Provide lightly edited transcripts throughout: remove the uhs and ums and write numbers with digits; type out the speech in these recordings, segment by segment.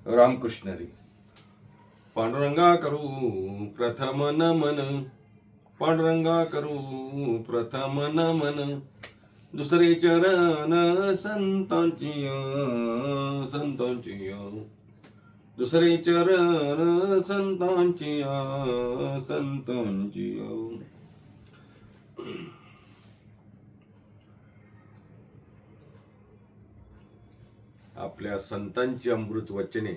रामकृष्ण हरी. पांडुरंगा करू प्रथम नमन, पांडुरंगा करू प्रथम नमन, दुसरे चरण संतांची संतांची, दुसरे चरण संतांची संतांची. आपल्या संतांची अमृत वचने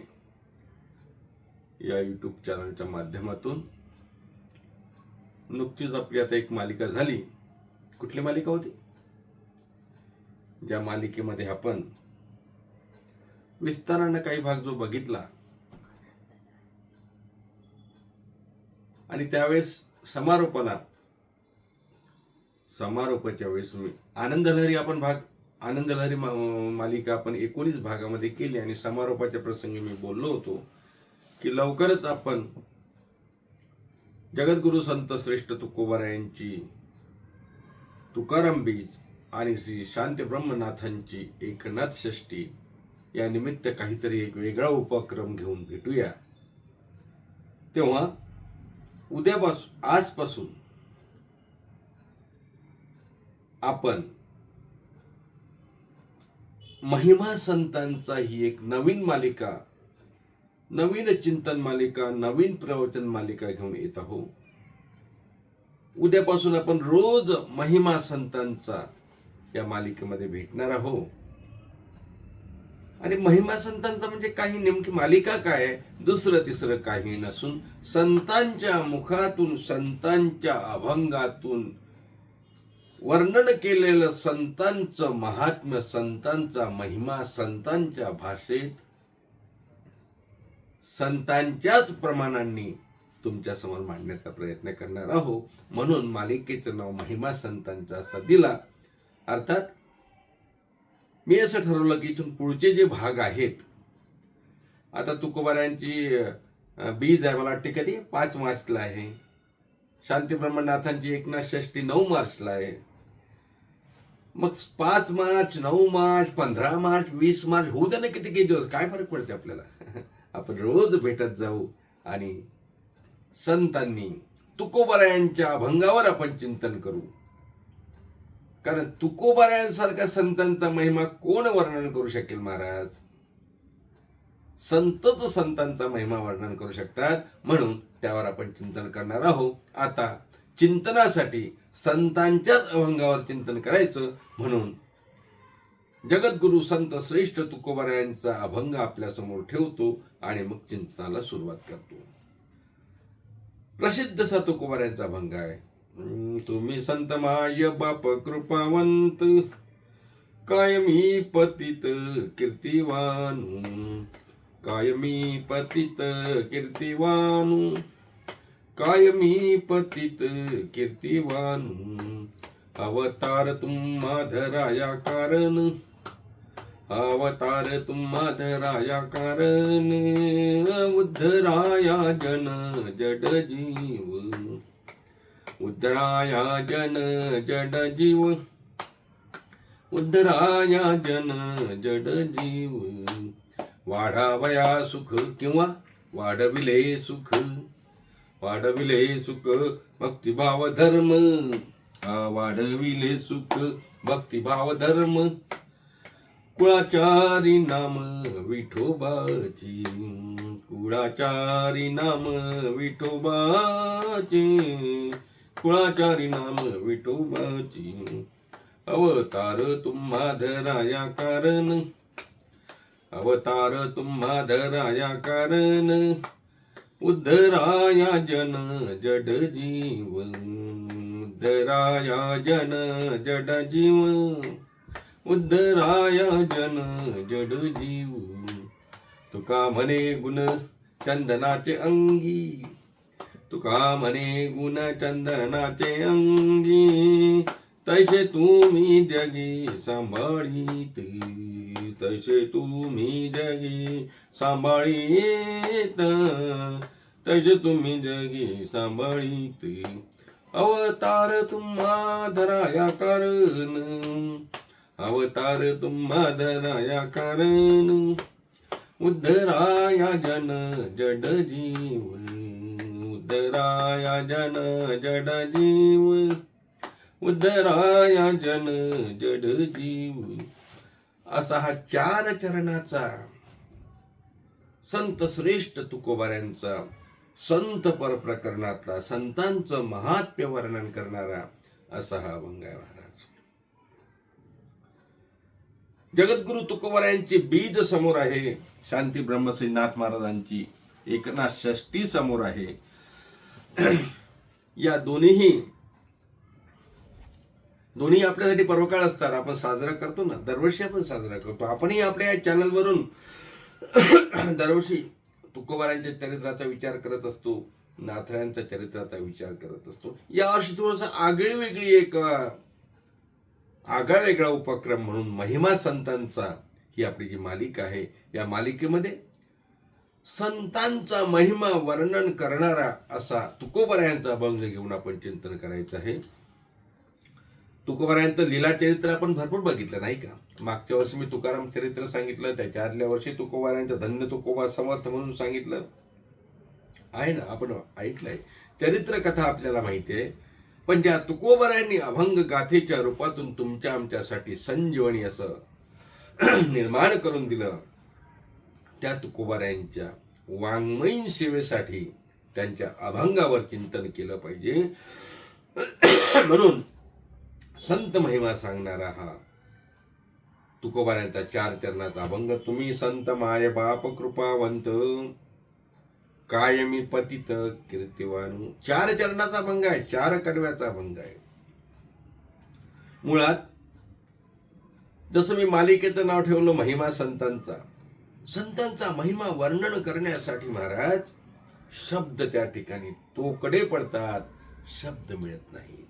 या यूट्यूब चॅनलच्या माध्यमातून नुकतीच आपली आता एक मालिका झाली. कुठली मालिका होती? ज्या मालिकेमध्ये आपण विस्तारानं काही भाग जो बघितला आणि त्यावेळेस समारोपाच्या वेळेस आनंदलहरी आनंदलहरी मालिका आपण 19 भागामध्ये केली आणि समारोपाच्या प्रसंगी मी बोललो होतो की लवकरच आपण जगद्गुरु संत श्रेष्ठ तुकोबारायांची तुकाराम बीज आणि श्री शांती ब्रह्मनाथांची एकनाथ षष्ठी या निमित्त काहीतरी एक वेगळा उपक्रम घेऊन भेटूया. तेव्हा आजपासून आपण महिमा संतांचा ही एक नवीन मालिका, नवीन चिंतन मालिका, नवीन प्रवचन मालिका घेऊन येत आहोत. उद्यापासून आपण रोज महिमा संतांचा या मालिकेमध्ये भेटणार आहोत. आणि महिमा संतांचा म्हणजे काही नेमकी मालिका काय, दुसरं तिसरं काही नसून संतांच्या मुखातून, संतांच्या अभंगातून वर्णन केलेलं संतांचं महात्म्य, संतांचा महिमा, संतांच्या भाषेत, संतांच्याच प्रमाणांनी तुमच्या समोर मांडण्याचा प्रयत्न करणार आहोत. म्हणून मालिकेचं नाव महिमा संतांचा असा दिला. अर्थात मी असं ठरवलं की इथून पुढचे जे भाग आहेत, आता तुकोबारायांची बीज आहे, मला वाटते कधी 5 मार्चला आहे. शांती ब्रह्मनाथांची एकनाथ षष्ठी 9 मार्चला आहे. मग 5 मार्च, 9 मार्च, 15 मार्च, 20 मार्च होऊ दे ना, किती दिवस, काय फरक पडते आपल्याला. आपण रोज भेटत जाऊ आणि संतांनी तुकोबारायांच्या अभंगावर आपण चिंतन करू. कारण तुकोबारायांसारखा संतांचा महिमा कोण वर्णन करू शकेल महाराज? संतच संतांचा महिमा वर्णन करू शकतात. म्हणून त्यावर आपण चिंतन करणार आहोत. आता चिंतनासाठी संतांच्याच अभंगावर चिंतन करायचं. म्हणून जगद्गुरु संत श्रेष्ठ तुकोबारायांचा अभंग आपल्या समोर ठेवतो आणि मग चिंतनाला सुरुवात करतो. प्रसिद्ध सा तुकोबारायांचा अभंग आहे. तुम्ही संत माय बाप कृपावंत, कायमी पतित कीर्तिवान, कायमी पतित कीर्तिवान, कायमी पतित कीर्तिवान. अवतार तुम्हा धराया कारण, अवतार तुम्हा धराया कारण, उद्धराया जन जड जीव, उद्धराया जन जड जीव, उद्धराया जन जड जीव. वाढावया सुख किंवा वाढविले सुख, वाढविले सुख भक्तिभाव धर्म, वाढविले सुख भक्तिभाव धर्म. कुळाचारी नाम विठोबाची, कुळाचारी नाम विठोबाची, कुळाचारी नाम विठोबाची. अवतार तुम्हा धराया कारण, अवतार तुम्हा धराया कारण, उद्धराया जन जड जीव, उद्धराया जन जड जीव, उद्धराया जन जड जीव. तुका म्हणे गुण चंदनाचे अंगी, तुका म्हणे गुण चंदनाचे अंगी. तैसे तुम्ही जगी सांभाळीत, तैसे तुम्ही जगी सांभाळीत, तैसे तुम्ही जगी सांभाळीत. अवतार तुम्हा धराया कारण, अवतार तुम्हा धराया कारण, उद्धराया जन जड जीव, उद्धराया जन जड जीव, उद्धराया जन जड जीव. असा हा 4 चरणाचा संत श्रेष्ठ तुकोबाऱ्यांचा, संत परप्रकरणातला, संतांचं महात्म्य वर्णन करणारा असा हा अभंग आहे महाराज. जगद्गुरु तुकोबाऱ्यांची बीज समोर आहे, शांती ब्रह्मश्रीनाथ महाराजांची एकनाथ षष्टी समोर आहे. या दोन्ही आपल्यासाठी पर्वकाळ असतात. आपण साजरा करतो ना, दरवर्षी आपण साजरा करतो. आपणही आपल्या या चॅनलवरून दरवर्षी तुकोबाऱ्यांच्या चरित्राचा विचार करत असतो, नाथरायांच्या चरित्राचा विचार करत असतो. यावर्षी थोडंसं आगळी एक आगळा वेगळा उपक्रम म्हणून महिमा संतांचा ही आपली जी मालिका आहे, या मालिकेमध्ये संतांचा महिमा वर्णन करणारा असा तुकोबाऱ्यांचा अभंग घेऊन आपण चिंतन करायचं आहे. तुकोबाऱ्यांचं लीला चरित्र आपण भरपूर बघितलं नाही का. मागच्या वर्षी मी तुकाराम चरित्र सांगितलं, त्याच्या आदल्या वर्षी तुकोबाऱ्यांचं धन्य तुकोबा समर्थ म्हणून सांगितलं आहे ना, आपण ऐकलंय. चरित्र कथा आपल्याला माहिती आहे, पण ज्या तुकोबाऱ्यांनी अभंग गाथेच्या रूपातून तुमच्या आमच्यासाठी संजीवनी असं निर्माण करून दिलं, त्या तुकोबाऱ्यांच्या वाङ्मयीन सेवेसाठी त्यांच्या अभंगावर चिंतन केलं पाहिजे. म्हणून संत महिमा सांगणारा हा तुकोबाऱ्यांचा 4 चरणाचा अभंग. तुम्ही संत माय बाप कृपावंत, कायमी पतित कीर्तिवान. 4 चरणाचा अभंग आहे, 4 कडव्याचा अभंग आहे. मुळात जसं मी मालिकेचं नाव ठेवलं महिमा संतांचा, संतांचा महिमा वर्णन करण्यासाठी महाराज शब्द त्या ठिकाणी तोकडे पडतात, शब्द मिळत नाहीत.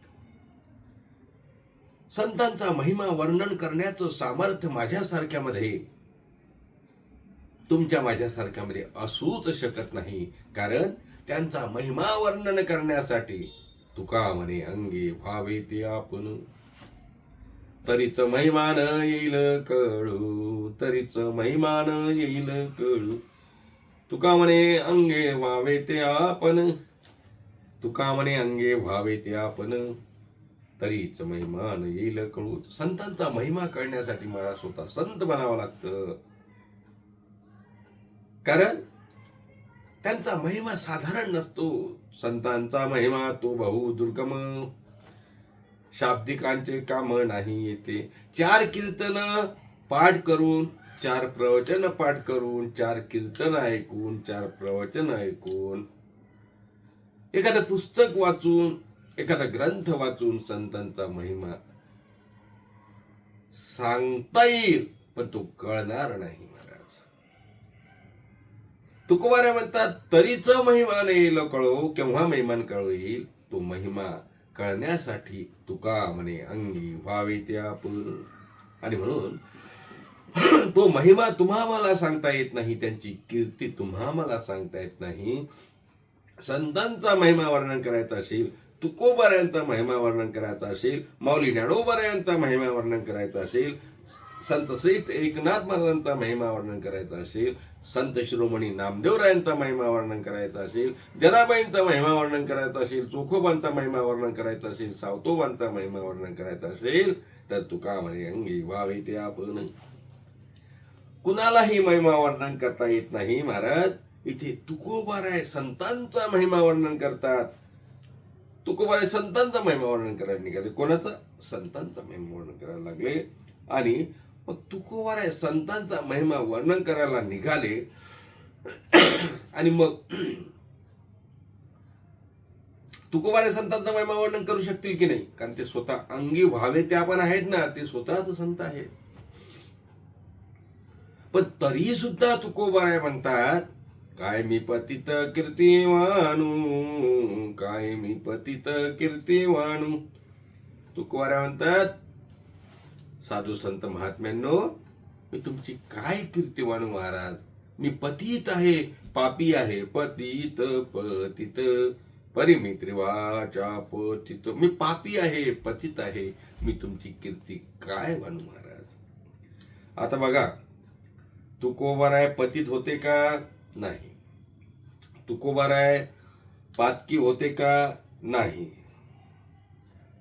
संतांचा महिमा वर्णन करण्याचं सामर्थ्य माझ्यासारख्यामध्ये, तुमच्या माझ्यासारख्यामध्ये असूच शकत नाही. कारण त्यांचा महिमा वर्णन करण्यासाठी तुका म्हणे अंगी व्हावे ते आपण, तरीच महिमान येईल कळू, तरीच महिमान येईल कळू. तुका म्हणे अंगे व्हावे ते आपण, तुका म्हणे अंगे व्हावे ते आपण, तरीच महिमान येईल कळू. संतांचा महिमा कळण्यासाठी मला स्वतः संत बनावं लागतं. कारण त्यांचा महिमा साधारण नसतो. संतांचा महिमा तो बहु दुर्गम, शाब्दिकांचे काम नाही येते. 4 कीर्तन पाठ करून, 4 प्रवचन पाठ करून, 4 कीर्तन ऐकून, 4 प्रवचन ऐकून, एखादं पुस्तक वाचून, एखादा ग्रंथ वाचून संतांचा महिमा सांगता येईल, पण तो कळणार नाही महाराज. तुकोबाऱ्या म्हणतात तरीच महिमान येईल कळो. केव्हा महिमान कळू येईल? तो महिमा कळण्यासाठी तुका म्हणे अंगी व्हावे ते आपण. आणि म्हणून तो महिमा तुम्हा मला सांगता येत नाही, त्यांची कीर्ती तुम्हा मला सांगता येत नाही. संतांचा महिमा वर्णन करायचा असेल, तुकोबाऱ्यांचा महिमा वर्णन करायचा असेल, माऊली ज्ञानोबाऱ्यांचा महिमा वर्णन करायचा असेल, संत श्रेष्ठ एकनाथ महाराजांचा महिमा वर्णन करायचा असेल, संत शिरोमणी नामदेवरायांचा महिमा वर्णन करायचा असेल, जनाबाईंचा महिमा वर्णन करायचा असेल, चोखोबांचा महिमा वर्णन करायचा असेल, सावतोबांचा महिमा वर्णन करायचा असेल, तर तुका म्हणे अंगी व्हावे ते आपण. कुणालाही महिमा वर्णन करता येत नाही महाराज. इथे तुकोबाराय संतांचा महिमा वर्णन करतात. तुकोबाराय संतांचा महिमा वर्णन करायला निघाले. कोणाचा? संतांचा महिमा वर्णन करायला लागले. आणि मग तुकोबाराय संतांचा महिमा वर्णन करायला निघाले. आणि मग तुकोबाराय संतांचा महिमा वर्णन करू शकतील की नाही? कारण ते स्वतः अंगी व्हावे त्या पण आहेत ना, ते स्वतःच संत आहेत. पण तरी सुद्धा तुकोबाराय म्हणतात काय मी पतित कीर्तिवानू, काय मी पतित कीर्तिवानू. तुकोबाराय म्हणतात साधू संत महात्म्यांनो, मी तुमची काय कीर्तिवानू महाराज. मी पतित आहे, पापी आहे. पतित पतित परिमित्रिवाचा पतित. मी पापी आहे, पतित आहे. मी तुमची कीर्ती काय वानू महाराज. आता बघा, तुकोबाराय पतित होते का? नाही. तुकोबाराय पातकी होते का? नाही.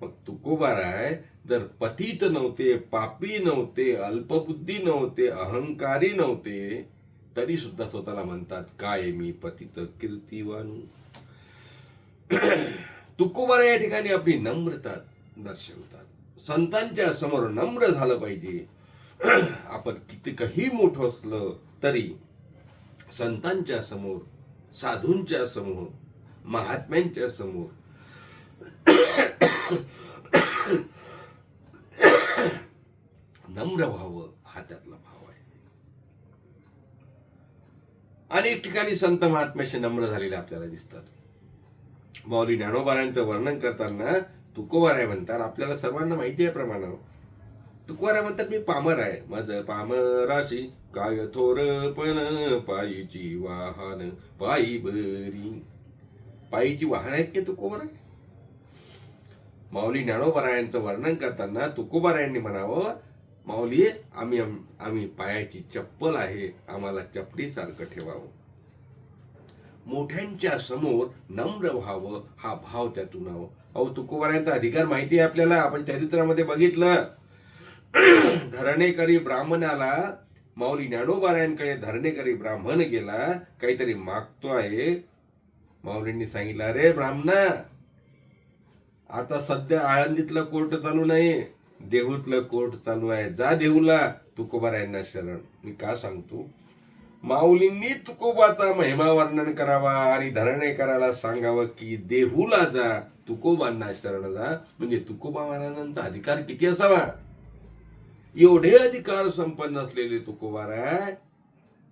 मग तुकोबाराय जर पतित नव्हते, पापी नव्हते, अल्पबुद्धी नव्हते, अहंकारी नव्हते, तरी सुद्धा स्वतःला म्हणतात काय मी पतित कीर्तिवान. तुकोबाराय या ठिकाणी आपली नम्रता दर्शवतात. संतांच्या समोर नम्र झालं पाहिजे. आपण कितीकही मोठं असलं तरी संतांच्या समोर, साधूंच्या समोर, महात्म्यांच्या समोर नम्र व्हावं हा त्यातला भाव आहे. अनेक ठिकाणी संत महात्म्याशी नम्र झालेले आपल्याला दिसतात. माऊली ज्ञानोबारायांचं वर्णन करताना तुकोबाराय म्हणतात, आपल्याला सर्वांना माहिती आहे प्रमाण, तुकोबाराय म्हणतात मी पामर आहे, माझं पामराशी काय थोरपण, पायीची वाहन पायी बरी. पायीची वाहन आहेत की तुकोबाराय? माऊली ज्ञानोबारायांचं वर्णन करताना तुकोबारायांनी म्हणावं, माऊली आम्ही पायाची चप्पल आहे, आम्हाला चपलीसारखं ठेवावं. मोठ्यांच्या समोर नम्र व्हावं हा भाव त्यातून हवं. अहो तुकोबारायांचा अधिकार माहिती आहे आपल्याला, आपण चरित्रामध्ये बघितलं. धरणेकरी ब्राह्मणाला, माऊली ज्ञानोबारायांकडे धरणेकरी ब्राह्मण गेला, काहीतरी मागतो आहे. माऊलींनी सांगितलं, अरे ब्राह्मणा, आता सध्या आळंदीतलं कोर्ट चालू नाही, देहूतलं कोर्ट चालू आहे, जा देहूला. तुकोबारायांना शरण. मी का सांगतो, माऊलींनी तुकोबाचा महिमा वर्णन करावा आणि धरणेकराला सांगावं की देहूला जा, तुकोबांना शरण जा. म्हणजे तुकोबा महाराजांचा अधिकार किती असावा. एवढे अधिकार संपन्न असलेले तुकोबाराय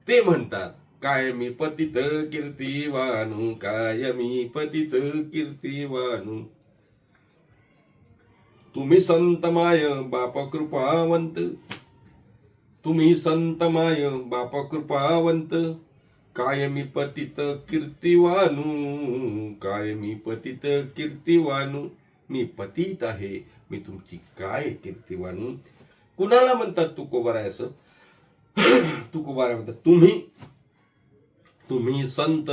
ते म्हणतात, काय मी पतित कीर्तिवानू, काय मी पतित कीर्तिवानू. तुम्ही संत माय बाप कृपावंत, तुम्ही संत माय बाप कृपावंत, काय मी पतित कीर्तिवानू, काय मी पतित कीर्तिवानू. मी पतित आहे, मी तुमची काय कीर्तिवानू. कुणाला म्हणतात तुकोबाराय असं? तुकोबाराय म्हणतात तुम्ही संत.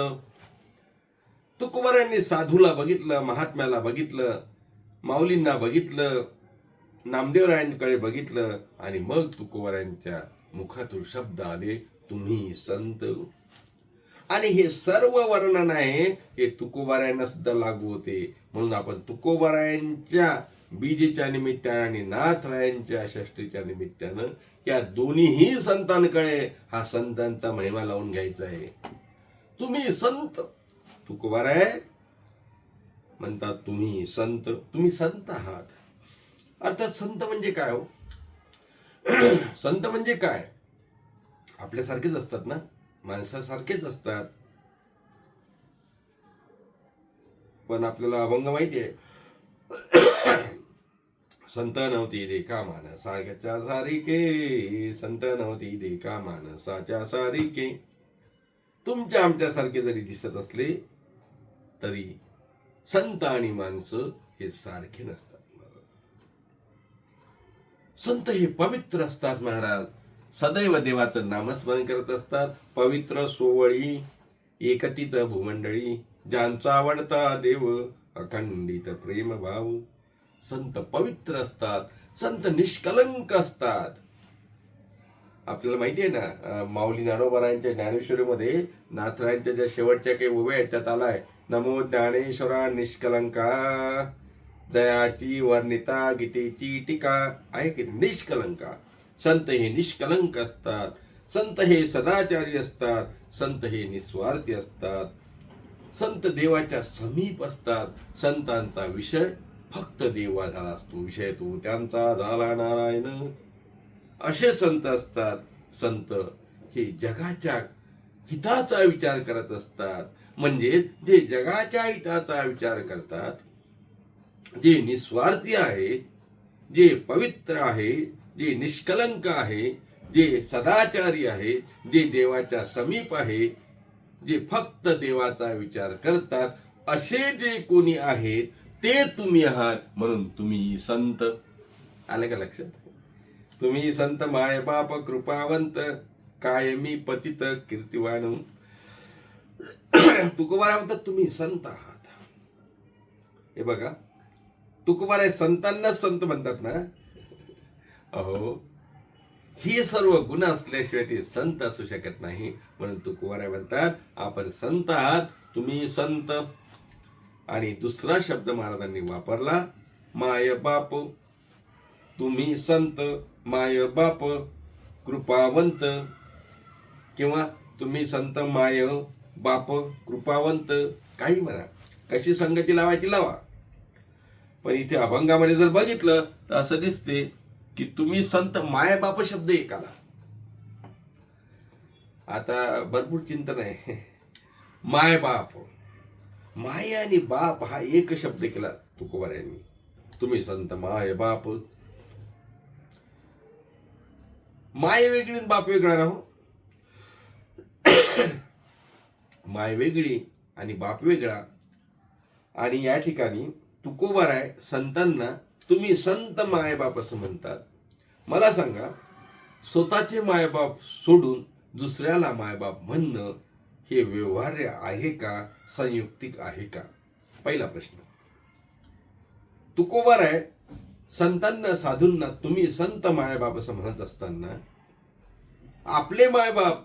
तुकोबारायांनी साधूला बघितलं, महात्म्याला बघितलं, माऊलींना बघितलं, नामदेवरायांकडे बघितलं आणि मग तुकोबारायांच्या मुखातून शब्द आले, तुम्ही संत. आणि हे सर्व वर्णन आहे हे तुकोबारायांना सुद्धा लागू होते. म्हणून आपण तुकोबारायांच्या बीजेच्या निमित्ताने आणि नाथरायांच्या षष्टीच्या निमित्तानं या दोन्हीही संतांकडे हा संतांचा महिमा लावून घ्यायचा आहे. तुम्ही संत. तुकोबाराय म्हणतात तुम्ही संत, तुम्ही संत आहात. अर्थात संत म्हणजे काय हो? संत म्हणजे काय? आपल्यासारखेच असतात ना, माणसासारखेच असतात, पण आपल्याला अभंग माहिती आहे. संत नव्हती देखा मानसाच्या सारिके, संत नव्हती देखा मानसाच्या सारिके. तुमच्या आमच्यासारखे जरी दिसत असले तरी संत आणि माणसं हे सारखे नसतात. संत हे पवित्र असतात महाराज, सदैव देवाचं नामस्मरण करत असतात. पवित्र सोवळी एकतीत भूमंडळी, ज्यांचा आवडता देव अखंडित प्रेम भाव. संत पवित्र असतात, संत निष्कलंक असतात. आपल्याला माहिती आहे ना, माऊली ज्ञानोबारायांच्या ज्ञानेश्वरीमध्ये नाथरायांच्या ज्या शेवटच्या काही उभ्या आहेत त्यात आलाय, नमो ज्ञानेश्वरा निष्कलंका, जयाची वर्णिता गीतेची टीका. आहे की निष्कलंका. संत हे निष्कलंक असतात, संत हे सदाचारी असतात, संत हे निस्वार्थी असतात, संत देवाच्या समीप असतात. संतांचा विषय फक्त देवा झाला असतो, विषय तो त्यांचा झाला नारायण. असे संत असतात. संत हे जगाच्या हिताचा विचार करत असतात. म्हणजे जे जगाच्या हिताचा विचार करतात, जे निस्वार्थी आहे, जे पवित्र आहे, जे निष्कलंक आहे, जे सदाचारी आहे, जे देवाच्या समीप आहे, जे फक्त देवाचा विचार करतात, असे जे कोणी आहेत ते तुम्ही आहात. म्हणून तुम्ही संत. आले का लक्षात? तुम्ही संत माय बाप कृपावंत, कायमी पतित कीर्तिवान. तुकोबाराय म्हणतात तुम्ही संत आहात. हे बघा, तुकोबाराय संतांना संत म्हणतात ना. अहो, ही सर्व गुण असल्याशिवाय ते संत असू शकत नाही. म्हणून तुकोबाराय म्हणतात आपण संत आहात, तुम्ही संत. आणि दुसरा शब्द महाराजांनी वापरला, माय बाप. तुम्ही संत, माय बाप कृपावंत. किंवा तुम्ही संत, माय बाप कृपावंत, काही म्हणा, कशी संगती लावायची लावा. पण इथे अभंगामध्ये जर बघितलं तर असं दिसते की तुम्ही संत माय बाप शब्द एक आला. आता भरपूर चिंतन आहे. माय बाप, माय आणि बाप हा एक शब्द केला तुकोबारायांनी. तुम्ही संत माय बाप. माय वेगळी बाप वेगळा ना. हो, माय वेगळी आणि बाप वेगळा. आणि या ठिकाणी तुकोबाराय संतांना तुम्ही संत मायबाप असं म्हणतात. मला सांगा, स्वतःचे मायबाप सोडून दुसऱ्याला मायबाप म्हणणं हे व्यवहार्य आहे का, संयुक्तिक आहे का? पहिला प्रश्न. तुकोबाराय संतांना, साधूंना तुम्ही संत मायबाप असं म्हणत असताना आपले मायबाप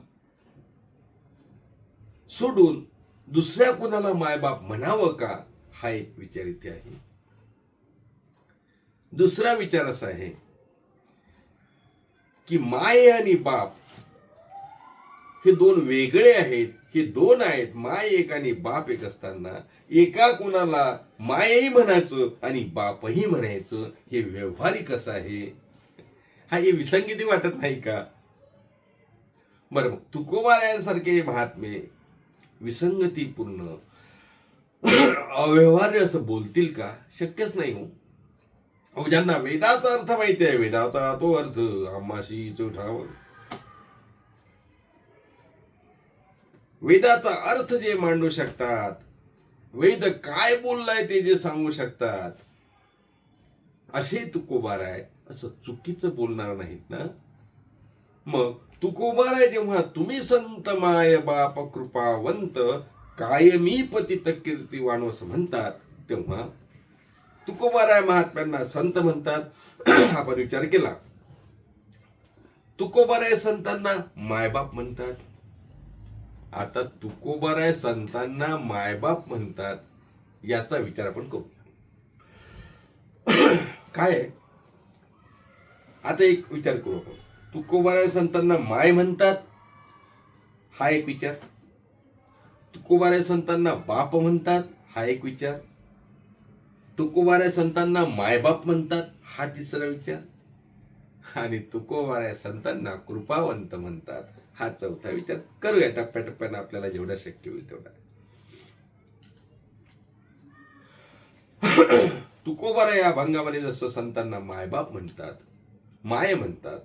सोडून दुसऱ्या कुणाला मायबाप म्हणावं का, हा एक विचार इथे आहे. दुसरा विचार असा आहे की माय आणि बाप हे दोन वेगळे आहेत. हे दोन आहेत, माय एक आणि बाप एक असताना एका कुणाला मायही म्हणायचं आणि बापही म्हणायचं, हे व्यवहारिक असं आहे. हा हे विसंगती वाटत नाही का? बरं, तुकोबारायांसारखे महात्मे विसंगतीपूर्ण अव्यवहार्य असं बोलतील का? शक्यच नाही. हो, ज्यांना वेदाचा अर्थ माहिती आहे, वेदाचा तो अर्थ आम्हाशी ठाव. वेदाचा अर्थ जे मांडू शकतात, वेद काय बोललाय ते जे सांगू शकतात, असे तुकोबाराय असं चुकीचं बोलणार नाहीत ना. मग तुकोबाराय जेव्हा तुम्ही संत माय बाप कृपावंत कायमी पतित कीर्तिवान असं म्हणतात, तेव्हा तुकोबाराय महात्म्यांना संत म्हणतात. आपण विचार केला, तुकोबाराय संतांना मायबाप म्हणतात. आता तुकोबाराय संतांना मायबाप म्हणतात, याचा विचार आपण करू. काय? आता एक विचार करू आपण. तुकोबाराय संतांना माय म्हणतात, हा एक विचार. तुकोबाराय संतांना बाप म्हणतात, हा एक विचार. तुकोबाराय संतांना मायबाप म्हणतात, हा तिसरा विचार. आणि तुकोबाराय संतांना कृपावंत म्हणतात, हा चौथा विचार. करूया टप्प्याटप्प्यानं, आपल्याला जेवढा शक्य होईल तेवढा. तुकोबाराय या अभंगामध्ये जसं संतांना मायबाप म्हणतात, माय म्हणतात.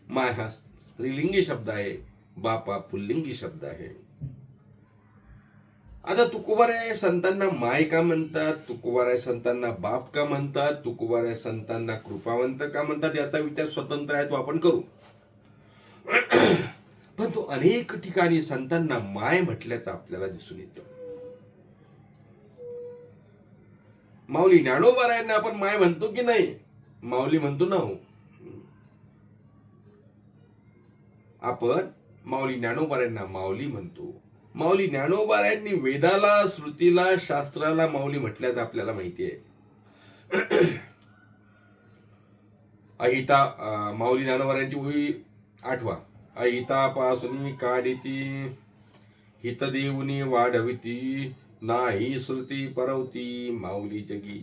माय हा स्त्रीलिंगी शब्द आहे, बाप हा पुल्लिंगी शब्द आहे. आता तुकोबाराय संतांना माय का म्हणतात, तुकोबाराय संतांना बाप का म्हणतात, तुकोबाराय संतांना कृपावंत का म्हणतात, याचा विचार स्वतंत्र आहे, तो आपण करू. पण तो अनेक ठिकाणी संतांना माय म्हटल्याचं आपल्याला दिसून येतं. माऊली ज्ञानोबारायांना आपण माय म्हणतो की नाही? माऊली म्हणतो ना. हो, आपण माऊली ज्ञानोबारायांना माऊली म्हणतो. माऊली ज्ञानोबारायांनी वेदाला, श्रुतीला, शास्त्राला माऊली म्हटल्याचं आपल्याला माहिती आहे. अहिता, माऊली ज्ञानोबारायांची ओळी आठवा. अहितापासून काढिती, हितदेवनी वाढविती, नाही श्रुती परवती माऊली जगी.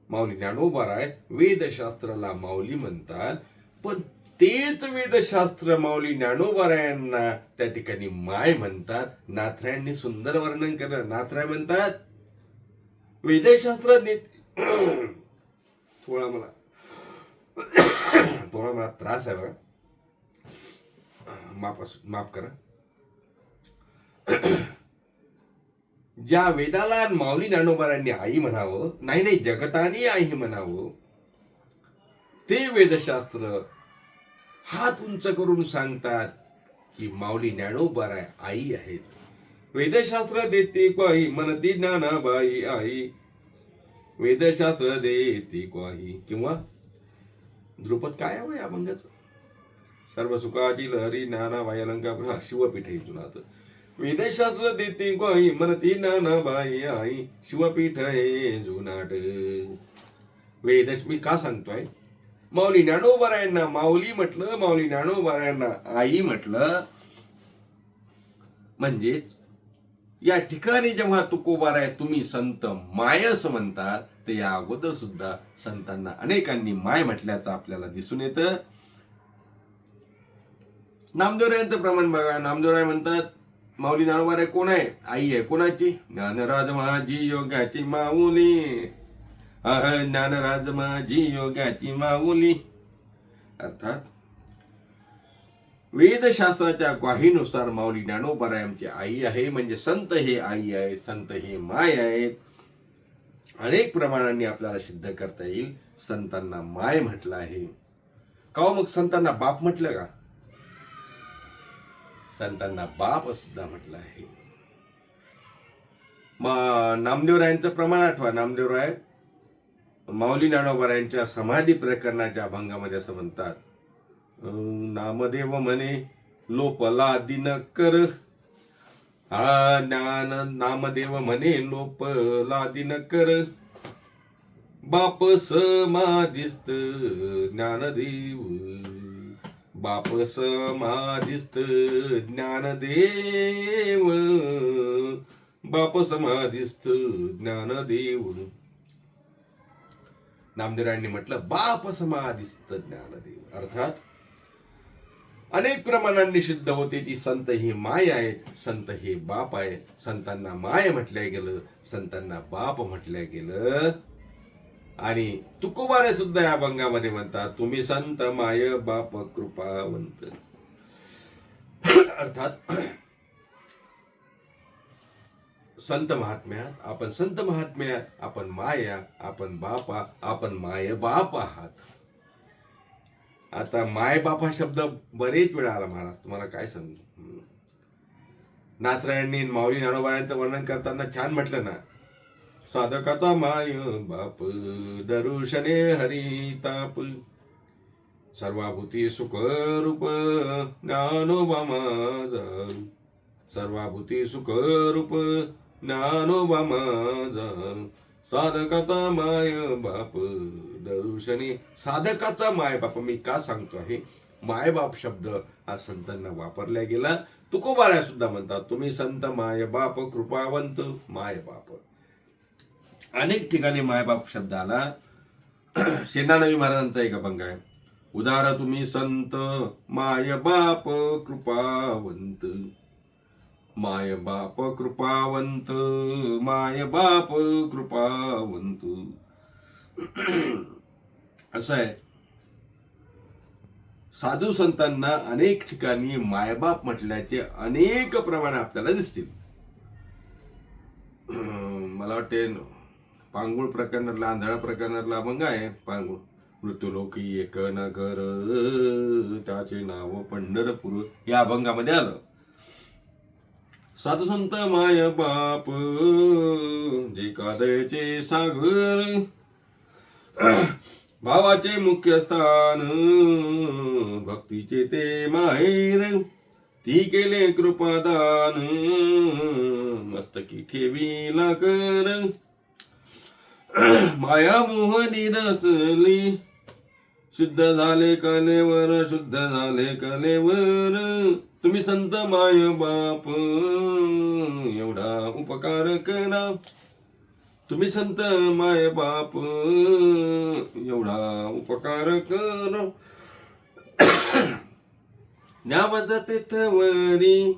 माऊली ज्ञानोबाराय वेदशास्त्राला माऊली म्हणतात, पण तेच वेदशास्त्र माऊली ज्ञानोबारायांना त्या ठिकाणी माय म्हणतात. नाथरायांनी सुंदर वर्णन केलं. नाथराय म्हणतात, वेदशास्त्रात थोडा मला त्रास आहे बघा, माफ करा. ज्या वेदाला माऊली ज्ञानोबारायांनी आई म्हणावं, नाही जगतानी आई म्हणावं, ते वेदशास्त्र हात उंच करून सांगतात की माऊली ज्ञानोबाराय आई आहेत. वेदशास्त्र देते क्वाही म्हणती ज्ञानाबाई आई, वेदशास्त्र देते क्वाही. किंवा ध्रुपद काय आहे या अभंगाचं? सर्व सुखाची लहरी ज्ञानाबाई अलंकार शिवपीठ आहे जुनात. वेदशास्त्र देते ग्वाही म्हणती ज्ञानाबाई आई, शिवपीठ आहे जुनाट. वेदश मी का सांगतोय? माऊली ज्ञानोबारायांना माऊली म्हटलं, माऊली ज्ञानोबारायांना आई म्हटलं, म्हणजेच या ठिकाणी जेव्हा तुकोबाराय तुम्ही संत माय असं म्हणतात, ते या अगोदर सुद्धा संतांना अनेकांनी माय म्हटल्याचं आपल्याला दिसून येतं. नामदेवरायांचं प्रमाण बघा. नामदेवराय म्हणतात माऊली ज्ञानोबाराय कोण आहे? आई आहे. कोणाची? ज्ञानराज माझी योगाची माऊली, ज्ञानराज माझी योगाची माऊली. अर्थात वेदशास्त्राच्या ग्वाहीनुसार माऊली ज्ञानोबाराय आमची आई आहे. म्हणजे संत हे आई आहे, संत हे माय आहेत. अनेक प्रमाणांनी आपल्याला सिद्ध करता येईल संतांना माय म्हटलं आहे. का मग संतांना बाप म्हटलं का? संतांना बाप सुद्धा म्हटलं आहे. नामदेवरायांचं प्रमाण आठवा. नामदेवराय माऊली ज्ञानोबारायांच्या समाधी प्रकरणाच्या अभंगामध्ये असं म्हणतात, नामदेव म्हणे लोपला दिन कर, हा ज्ञान नामदेव म्हणे लोपला दिन कर, बाप समाधिस्त ज्ञानदेव, बाप समाधिस्त ज्ञानदेव, बाप समाधिस्त ज्ञानदेव. नामदेवरायांनी म्हटलं बाप समाधिस्त ज्ञानदेव. अर्थात अनेक प्रमाणांनी सिद्ध होते की संत ही माय आहेत, संत हे बाप आहे. संतांना माय म्हटल्या गेलं, संतांना बाप म्हटल्या गेलं. आणि तुकोबारे सुद्धा या अभंगामध्ये म्हणतात, तुम्ही संत माय बाप कृपावंत. अर्थात संत महात्म्यात आपण संत महात्म्यात आपण माया, आपण बापा, आपण माय बाप आहात. आता माय बाप हा शब्द बरेच वेळा आला महाराज, तुम्हाला काय सांगू. नाथरायांनी माऊली ज्ञानोबारायांचं वर्णन करताना छान म्हटलं ना, साधकाचा माय बाप दरुशने हरिताप, सर्वाभूती सुख रूप ज्ञानोबा माझा, सर्वाभूती सुख रूप ज्ञानोबा माझा, साधकाचा माय बाप दरुशने. साधकाचा माय बाप मी का सांगतो आहे? माय बाप शब्द हा संतांना वापरला गेला. तुकोबाराय सुद्धा म्हणतात, तुम्ही संत माय बाप कृपावंत. माय बाप अनेक ठिकाणी मायबाप शब्द आला. सेनानवी महाराजांचा एक अभंग आहे, उदार तुम्ही संत माय बाप कृपावंत, माय बाप कृपावंत, माय बाप कृपावंत. असं आहे. साधू संतांना अनेक ठिकाणी मायबाप म्हटल्याचे अनेक प्रमाण आपल्याला दिसतील. मला वाटते पांगुळ प्रकरणातला, आंधळा प्रकरणातला अभंग आहे पांगुळ. मृत्यूलोकी एक नगर त्याचे नाव पंढरपूर, या अभंगामध्ये आलं. साधू संत माय बाप जे कादयचे सागर, भावाचे मुख्य स्थान भक्तीचे ते माहेर, ती केले कृपादान मस्तकी ठेवीला कर, माया मोह निरसली शुद्ध झाले कलेवर, शुद्ध झाले कलेवर, तुम्ही संत माय बाप एवढा उपकार करा, तुम्ही संत माय बाप एवढा उपकार करा. न्यावाचा तेथवरी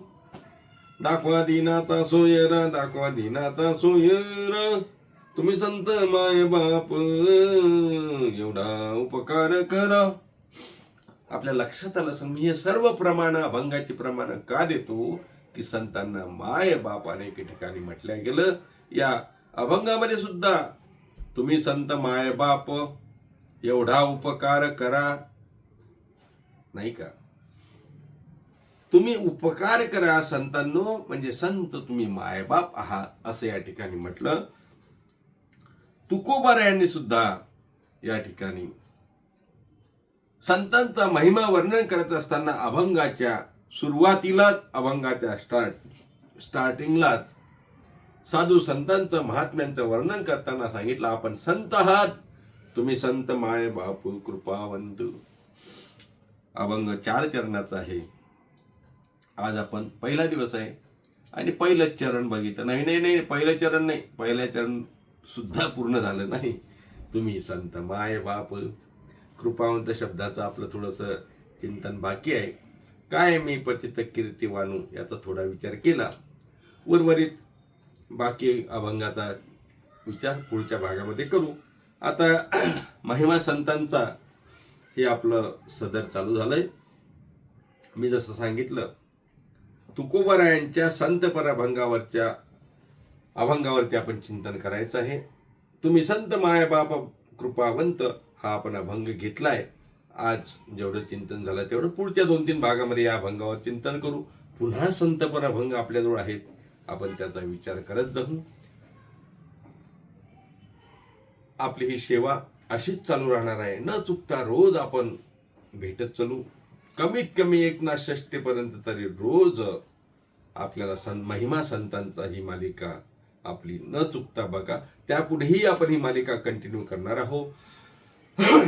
दाखवा दिनाचा सोयरा, दाखवा दिनाचा सोयरा, तुम्ही संत माय बाप एवढा उपकार करा. आपल्या लक्षात आलं असं मी हे सर्व प्रमाण अभंगाची प्रमाण का देतो की संतांना माय बाप अनेक ठिकाणी म्हटल्या गेलं. या अभंगामध्ये सुद्धा तुम्ही संत माय बाप एवढा उपकार करा नाही का. तुम्ही उपकार करा संतांनो, म्हणजे संत तुम्ही मायबाप आहात असं या ठिकाणी म्हटलं. तुकोबारायांनी सुद्धा या ठिकाणी संतांचा महिमा वर्णन करत असताना अभंगाच्या सुरुवातीलाच, अभंगाच्या स्टार्टिंगलाच साधू संतांचं महात्म्यांचं वर्णन करताना सांगितलं, आपण संत आहात, तुम्ही संत माय बाप कृपावंत. अभंग 4 चरणाचा आहे. आज आपण पहिला दिवस आहे आणि पहिलंच चरण बघितलं. नाही, पहिलं चरण नाही, पहिलं चरण सुद्धा पूर्ण झालं नाही. तुम्ही संत माय बाप कृपावंत शब्दाचं आपलं थोडंसं चिंतन बाकी आहे. काय मी पतित कीर्तिवानू याचा थोडा विचार केला. उर्वरित बाकी अभंगाचा विचार पुढच्या भागामध्ये करू. आता महिमा संतांचा हे आपलं सदर चालू झालंय. मी जसं सांगितलं, तुकोबारायांच्या संतपर अभंगावरती आपण चिंतन करायचं आहे. तुम्ही संत माय बाप कृपावंत हा आपण अभंग घेतलाय. आज जेवढं चिंतन झालं तेवढं पुढच्या 2-3 भागामध्ये या अभंगावर चिंतन करू. पुन्हा संतपर अभंग आपल्याजवळ आहेत, आपण त्याचा विचार करत जाऊ. आपली ही सेवा अशीच चालू राहणार आहे. न चुकता रोज आपण भेटत चालू. कमीत कमी 1 पर्यंत तरी रोज आपल्याला महिमा संतांचा ही मालिका आपली न चुकता बघा. त्यापुढेही आपण ही मालिका कंटिन्यू करणार आहोत.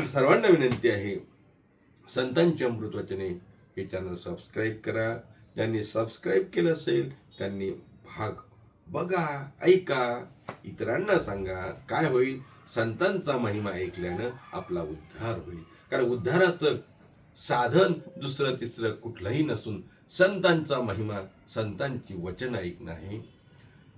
सर्वांना विनंती आहे, संतांची अमृतवचने हे चॅनल सबस्क्राईब करा. ज्यांनी सबस्क्राईब केलं असेल त्यांनी भाग बघा, ऐका, इतरांना सांगा. काय होईल? संतांचा महिमा ऐकल्यानं आपला उद्धार होईल. कारण उद्धाराचं साधन दुसरं तिसरं कुठलंही नसून संतांचा महिमा, संतांची वचन ऐकणं आहे.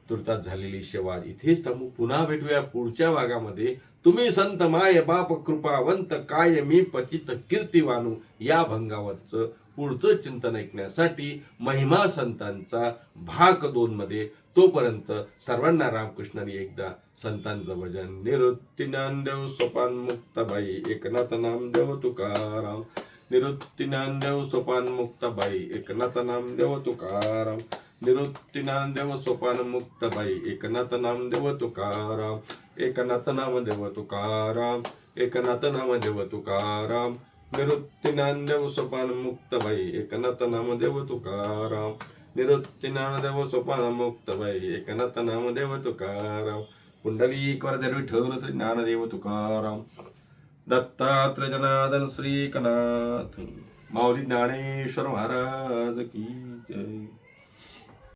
तुर्तास झालेली सेवा इथेच थांबू. पुन्हा भेटूया पुढच्या भागामध्ये. तुम्ही संत माय बाप कृपावंत, काय मी पतित कीर्तिवानू या भंगावरचं पुढचं चिंतन ऐकण्यासाठी महिमा संतांचा भाग 2 मध्ये. तोपर्यंत सर्वांना रामकृष्णाने एकदा संतांचं भजन. निवृत्ती ज्ञानदेव सोपान मुक्ताबाई एकनाथ नामदेव तुकाराम. निवृत्ती ज्ञानदेव सोपान मुक्ताबाई एकनाथ नामदेव तुकाराम. निवृत्ती ज्ञानदेव सोपान मुक्ताबाई एकनाथ नामदेव तुकाराम. एकनाथ नामदेव तुकाराम. एकनाथ नामदेव तुकाराम. निवृत्ती ज्ञानदेव सोपान मुक्ताबाई एकनाथ नामदेव तुकाराम. निवृत्ती ज्ञानदेव सोपान मुक्ताबाई एकनाथ नामदेव तुकाराम. पुंडलिक वरद विठ्ठल श्री ज्ञानदेव तुकाराम. दत्तात्रय जनार्दन श्री कनाथ. माऊली ज्ञानेश्वर महाराज की जय.